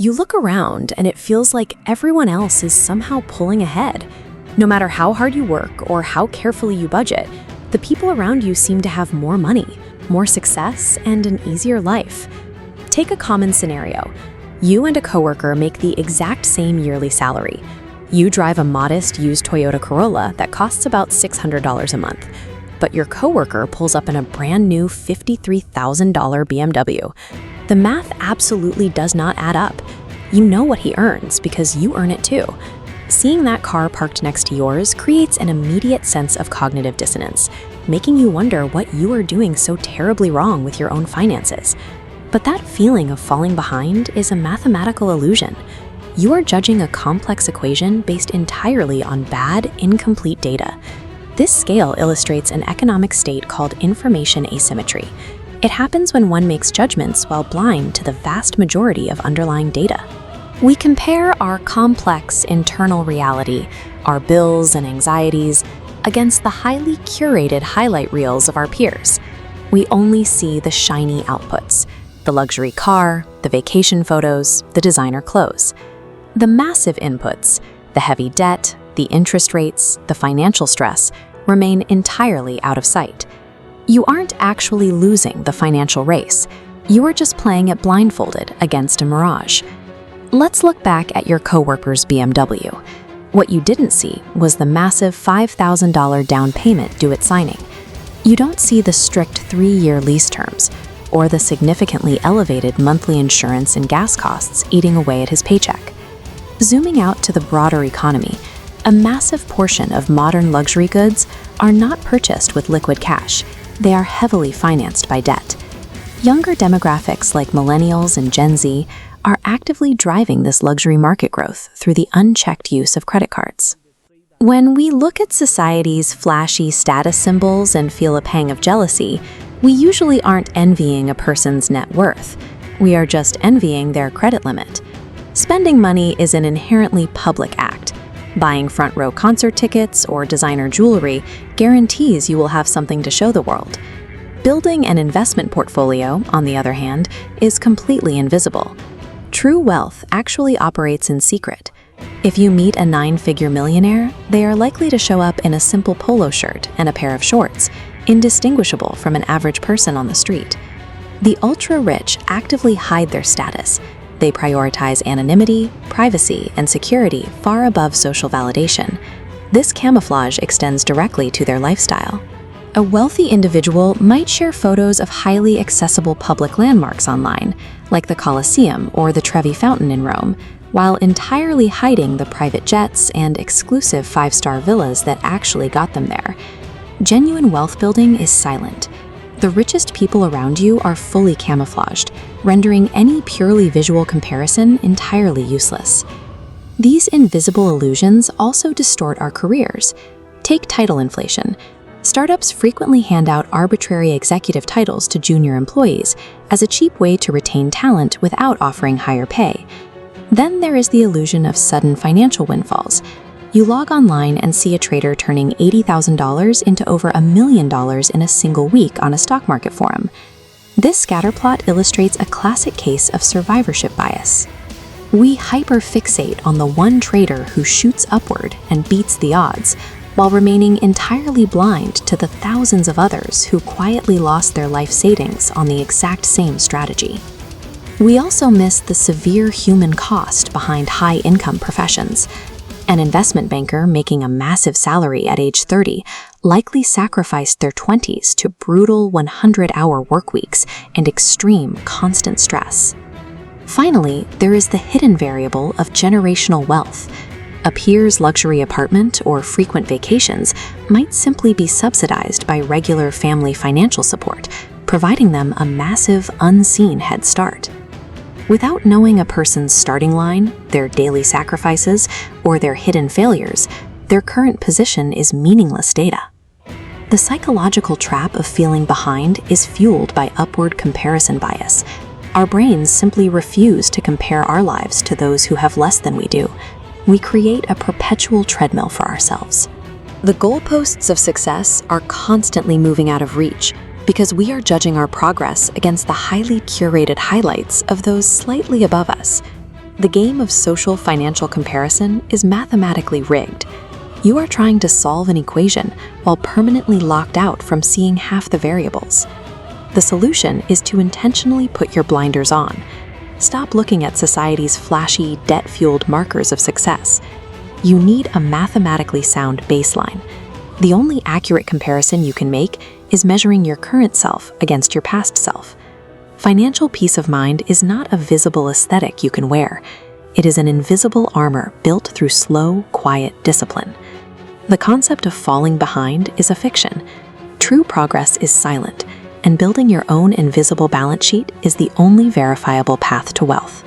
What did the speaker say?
You look around and it feels like everyone else is somehow pulling ahead. No matter how hard you work or how carefully you budget, the people around you seem to have more money, more success, and an easier life. Take a common scenario. You and a coworker make the exact same yearly salary. You drive a modest used Toyota Corolla that costs about $600 a month, but your coworker pulls up in a brand new $53,000 BMW. The math absolutely does not add up. You know what he earns because you earn it too. Seeing that car parked next to yours creates an immediate sense of cognitive dissonance, making you wonder what you are doing so terribly wrong with your own finances. But that feeling of falling behind is a mathematical illusion. You are judging a complex equation based entirely on bad, incomplete data. This scale illustrates an economic state called information asymmetry. It happens when one makes judgments while blind to the vast majority of underlying data. We compare our complex internal reality, our bills and anxieties, against the highly curated highlight reels of our peers. We only see the shiny outputs, the luxury car, the vacation photos, the designer clothes. The massive inputs, the heavy debt, the interest rates, the financial stress, remain entirely out of sight. You aren't actually losing the financial race. You are just playing it blindfolded against a mirage. Let's look back at your coworker's BMW. What you didn't see was the massive $5,000 down payment due at signing. You don't see the strict 3-year lease terms, or the significantly elevated monthly insurance and gas costs eating away at his paycheck. Zooming out to the broader economy, a massive portion of modern luxury goods are not purchased with liquid cash. They are heavily financed by debt. Younger demographics like millennials and Gen Z are actively driving this luxury market growth through the unchecked use of credit cards. When we look at society's flashy status symbols and feel a pang of jealousy, we usually aren't envying a person's net worth. We are just envying their credit limit. Spending money is an inherently public act. Buying front-row concert tickets or designer jewelry guarantees you will have something to show the world. Building an investment portfolio, on the other hand, is completely invisible. True wealth actually operates in secret. If you meet a 9-figure millionaire, they are likely to show up in a simple polo shirt and a pair of shorts, indistinguishable from an average person on the street. The ultra-rich actively hide their status. They prioritize anonymity, privacy, and security far above social validation. This camouflage extends directly to their lifestyle. A wealthy individual might share photos of highly accessible public landmarks online, like the Colosseum or the Trevi Fountain in Rome, while entirely hiding the private jets and exclusive 5-star villas that actually got them there. Genuine wealth building is silent. The richest people around you are fully camouflaged, rendering any purely visual comparison entirely useless. These invisible illusions also distort our careers. Take title inflation. Startups frequently hand out arbitrary executive titles to junior employees as a cheap way to retain talent without offering higher pay. Then there is the illusion of sudden financial windfalls. You log online and see a trader turning $80,000 into over $1 million in a single week on a stock market forum. This scatterplot illustrates a classic case of survivorship bias. We hyperfixate on the one trader who shoots upward and beats the odds, while remaining entirely blind to the thousands of others who quietly lost their life savings on the exact same strategy. We also miss the severe human cost behind high-income professions. An investment banker making a massive salary at age 30 likely sacrificed their 20s to brutal 100-hour work weeks and extreme, constant stress. Finally, there is the hidden variable of generational wealth. A peer's luxury apartment or frequent vacations might simply be subsidized by regular family financial support, providing them a massive, unseen head start. Without knowing a person's starting line, their daily sacrifices, or their hidden failures, their current position is meaningless data. The psychological trap of feeling behind is fueled by upward comparison bias. Our brains simply refuse to compare our lives to those who have less than we do. We create a perpetual treadmill for ourselves. The goalposts of success are constantly moving out of reach because we are judging our progress against the highly curated highlights of those slightly above us. The game of social financial comparison is mathematically rigged. You are trying to solve an equation while permanently locked out from seeing half the variables. The solution is to intentionally put your blinders on. Stop looking at society's flashy, debt-fueled markers of success. You need a mathematically sound baseline. The only accurate comparison you can make is measuring your current self against your past self. Financial peace of mind is not a visible aesthetic you can wear. It is an invisible armor built through slow, quiet discipline. The concept of falling behind is a fiction. True progress is silent, and building your own invisible balance sheet is the only verifiable path to wealth.